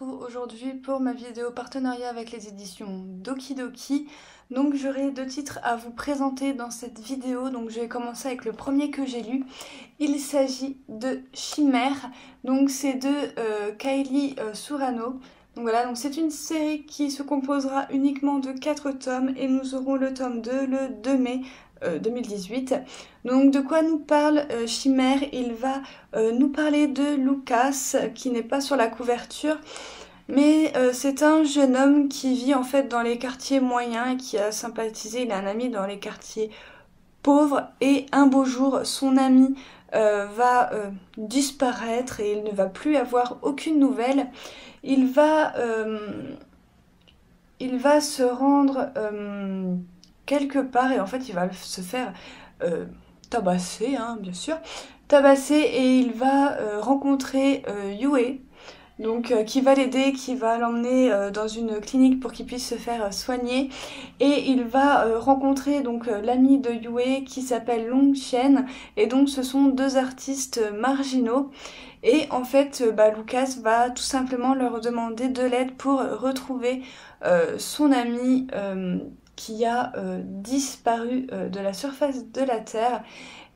retrouve aujourd'hui pour ma vidéo partenariat avec les éditions Dokidoki. Donc j'aurai deux titres à vous présenter dans cette vidéo. Donc je vais commencer avec le premier que j'ai lu. Il s'agit de Chimère. Donc c'est de Kaili Surano. Donc voilà, donc c'est une série qui se composera uniquement de 4 tomes et nous aurons le tome 2 le 2 mai 2018. Donc de quoi nous parle Chimère? Il va nous parler de Lucas qui n'est pas sur la couverture, mais c'est un jeune homme qui vit en fait dans les quartiers moyens et qui a sympathisé, il a un ami dans les quartiers pauvres et un beau jour son ami va disparaître et il ne va plus avoir aucune nouvelle. Il va se rendre quelque part et en fait il va se faire tabasser, hein, bien sûr, tabasser et il va rencontrer Yue, donc qui va l'aider, qui va l'emmener dans une clinique pour qu'il puisse se faire soigner, et il va rencontrer donc l'ami de Yue qui s'appelle Long Chen, et donc ce sont deux artistes marginaux. Et en fait, Lucas va tout simplement leur demander de l'aide pour retrouver son ami qui a disparu de la surface de la Terre.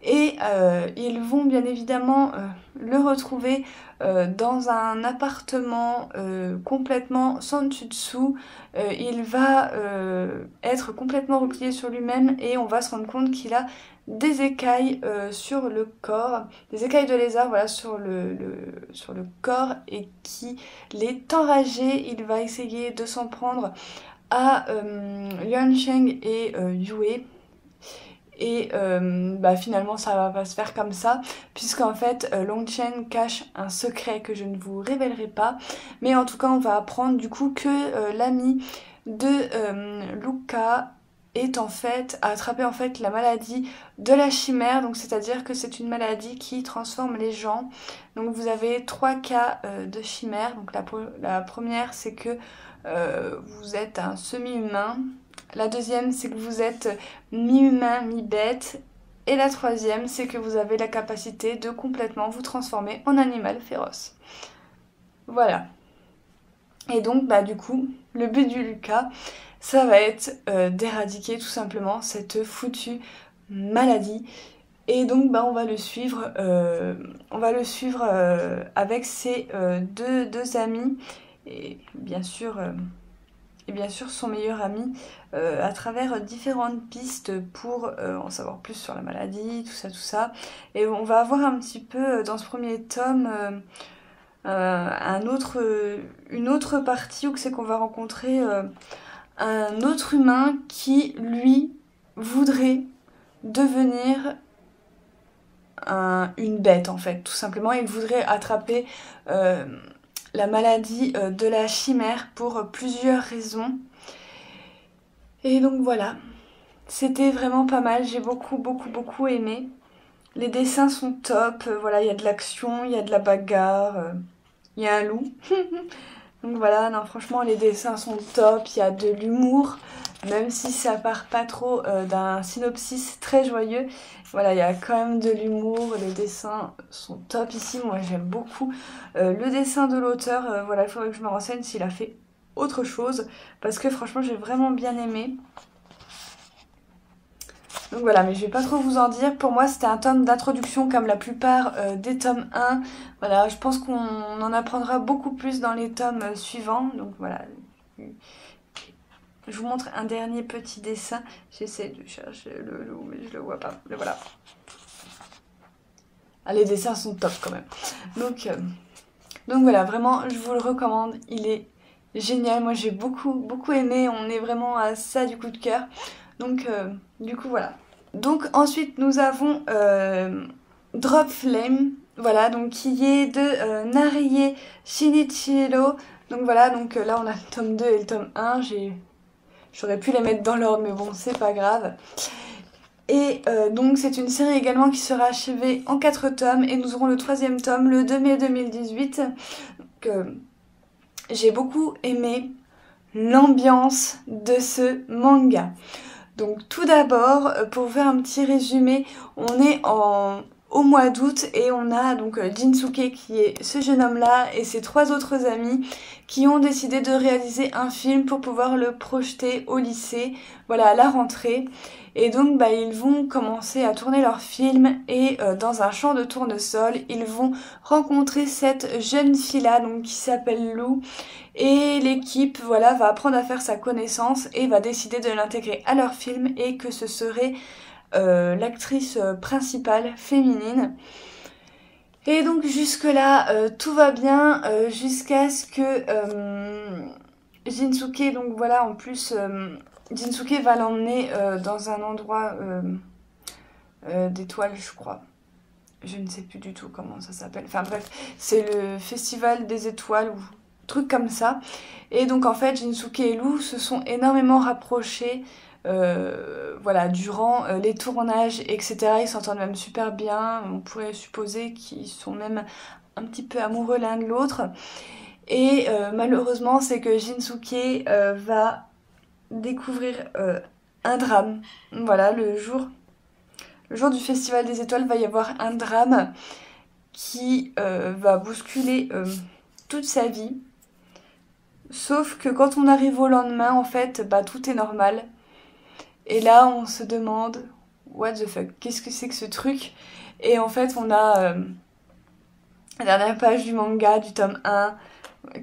Et ils vont bien évidemment le retrouver dans un appartement complètement sans dessus-dessous. Il va être complètement replié sur lui-même et on va se rendre compte qu'il a des écailles sur le corps, des écailles de lézard, voilà, sur le corps, et qu'il est enragé. Il va essayer de s'en prendre à Yuancheng et Yue. Et finalement ça va pas se faire comme ça, puisqu'en fait Longchen cache un secret que je ne vous révélerai pas, mais en tout cas on va apprendre du coup que l'ami de Luca est en fait a attrapé en fait la maladie de la chimère, donc c'est-à-dire que c'est une maladie qui transforme les gens. Donc vous avez 3 cas de chimère. Donc la première, c'est que vous êtes un semi-humain. La deuxième, c'est que vous êtes mi-humain, mi-bête. Et la troisième, c'est que vous avez la capacité de complètement vous transformer en animal féroce. Voilà. Et donc, du coup, le but du Lucas, ça va être d'éradiquer tout simplement cette foutue maladie. Et donc, on va le suivre, avec ses deux amis et bien sûr son meilleur ami, à travers différentes pistes pour en savoir plus sur la maladie, tout ça. Et on va avoir un petit peu dans ce premier tome une autre partie où c'est qu'on va rencontrer un autre humain qui, lui, voudrait devenir une bête, en fait, tout simplement. Il voudrait attraper la maladie de la chimère pour plusieurs raisons. Et donc voilà, c'était vraiment pas mal, j'ai beaucoup aimé. Les dessins sont top, voilà, il y a de l'action, il y a de la bagarre, il y a un loup. Donc voilà, non, franchement les dessins sont top, il y a de l'humour, même si ça part pas trop d'un synopsis très joyeux. Voilà, il y a quand même de l'humour, les dessins sont top ici, moi j'aime beaucoup le dessin de l'auteur. Voilà, il faudrait que je me renseigne s'il a fait autre chose, parce que franchement j'ai vraiment bien aimé. Donc voilà, mais je vais pas trop vous en dire. Pour moi c'était un tome d'introduction comme la plupart des tomes 1. Voilà, je pense qu'on en apprendra beaucoup plus dans les tomes suivants. Donc voilà, je vous montre un dernier petit dessin. J'essaie de chercher le loup, mais je le vois pas. Le voilà. Ah, les dessins sont top quand même. Donc voilà, vraiment je vous le recommande. Il est génial, moi j'ai beaucoup aimé. On est vraiment à ça du coup de cœur. Donc du coup voilà. Donc ensuite nous avons Drop Flame, voilà, donc qui est de Narie Shinichiro. Donc voilà, donc là on a le tome 2 et le tome 1, j'aurais pu les mettre dans l'ordre mais bon c'est pas grave. Et donc c'est une série également qui sera achevée en 4 tomes et nous aurons le 3e tome le 2 mai 2018. Donc j'ai beaucoup aimé l'ambiance de ce manga. Donc tout d'abord, pour vous faire un petit résumé, on est au mois d'août et on a donc Jinsuke qui est ce jeune homme là et ses 3 autres amis qui ont décidé de réaliser un film pour pouvoir le projeter au lycée, voilà, à la rentrée. Et donc ils vont commencer à tourner leur film et dans un champ de tournesol, ils vont rencontrer cette jeune fille là donc qui s'appelle Lou et l'équipe voilà va apprendre à faire sa connaissance et va décider de l'intégrer à leur film et que ce serait l'actrice principale féminine. Et donc jusque là tout va bien jusqu'à ce que Jinsuke, donc voilà, en plus Jinsuke va l'emmener dans un endroit d'étoiles, je crois. Je ne sais plus du tout comment ça s'appelle. Enfin bref, c'est le festival des étoiles ou truc comme ça. Et donc en fait, Jinsuke et Lou se sont énormément rapprochés voilà, durant les tournages, etc. Ils s'entendent même super bien. On pourrait supposer qu'ils sont même un petit peu amoureux l'un de l'autre. Et malheureusement, c'est que Jinsuke va découvrir un drame. Voilà, le jour du Festival des Étoiles, va y avoir un drame qui va bousculer toute sa vie. Sauf que quand on arrive au lendemain, en fait, tout est normal. Et là, on se demande, what the fuck, qu'est-ce que c'est que ce truc? Et en fait, on a la dernière page du manga, du tome 1,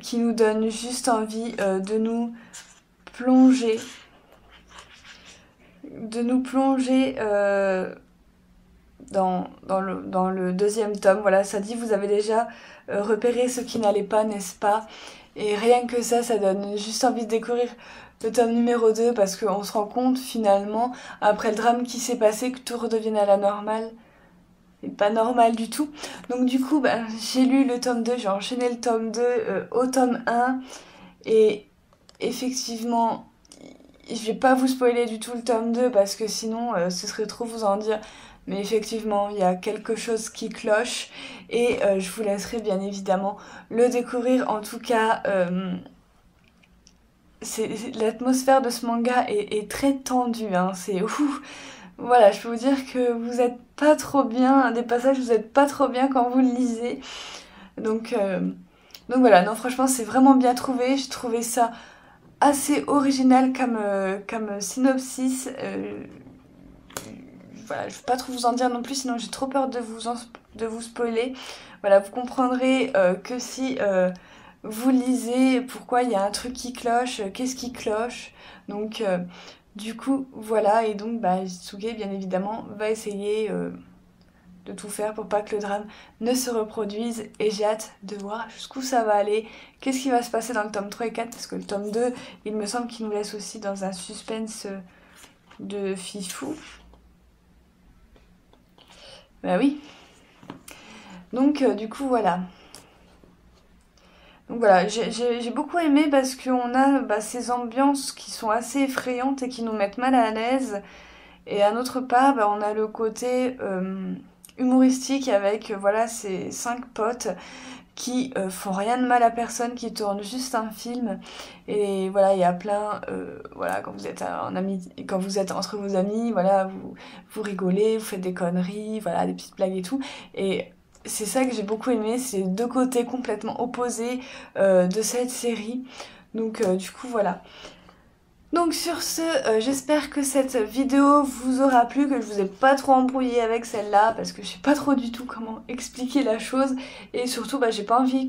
qui nous donne juste envie de nous plonger dans le deuxième tome. Voilà, ça dit vous avez déjà repéré ce qui n'allait pas, n'est-ce pas? Et rien que ça donne juste envie de découvrir le tome numéro 2 parce qu'on se rend compte finalement, après le drame qui s'est passé, que tout redevienne à la normale. Et pas normal du tout. Donc du coup, j'ai lu le tome 2, j'ai enchaîné le tome 2 au tome 1. Et effectivement, je vais pas vous spoiler du tout le tome 2 parce que sinon ce serait trop vous en dire. Mais effectivement, il y a quelque chose qui cloche et je vous laisserai bien évidemment le découvrir. En tout cas, l'atmosphère de ce manga est très tendue, hein. C'est ouf. Voilà, je peux vous dire que vous êtes pas trop bien, des passages vous êtes pas trop bien quand vous le lisez. Donc voilà, non franchement c'est vraiment bien trouvé, j'ai trouvé ça assez original comme synopsis. Voilà, je ne vais pas trop vous en dire non plus, sinon j'ai trop peur de vous spoiler. Voilà, vous comprendrez que si vous lisez pourquoi il y a un truc qui cloche, qu'est-ce qui cloche. Donc du coup voilà, et donc Jinsuke bien évidemment va essayer de tout faire pour pas que le drame ne se reproduise et j'ai hâte de voir jusqu'où ça va aller, qu'est-ce qui va se passer dans le tome 3 et 4 parce que le tome 2 il me semble qu'il nous laisse aussi dans un suspense de fifou. Bah oui. Donc du coup voilà. Donc voilà, j'ai beaucoup aimé parce qu'on a ces ambiances qui sont assez effrayantes et qui nous mettent mal à l'aise. Et à notre part, on a le côté humoristique avec voilà ces 5 potes qui font rien de mal à personne, qui tournent juste un film. Et voilà, il y a plein, voilà, quand vous êtes en ami, quand vous êtes entre vos amis, voilà, vous rigolez, vous faites des conneries, voilà, des petites blagues et tout. Et c'est ça que j'ai beaucoup aimé, c'est les deux côtés complètement opposés de cette série. Donc du coup, voilà. Donc sur ce, j'espère que cette vidéo vous aura plu, que je vous ai pas trop embrouillé avec celle-là, parce que je sais pas trop du tout comment expliquer la chose, et surtout j'ai pas envie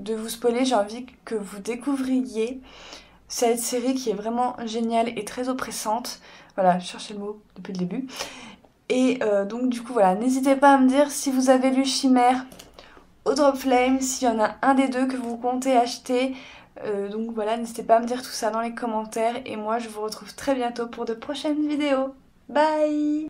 de vous spoiler, j'ai envie que vous découvriez cette série qui est vraiment géniale et très oppressante. Voilà, je cherchais le mot depuis le début. Et donc du coup voilà, n'hésitez pas à me dire si vous avez lu Chimère ou Drop Flame, s'il y en a un des deux que vous comptez acheter. Donc voilà, n'hésitez pas à me dire tout ça dans les commentaires et moi je vous retrouve très bientôt pour de prochaines vidéos. Bye!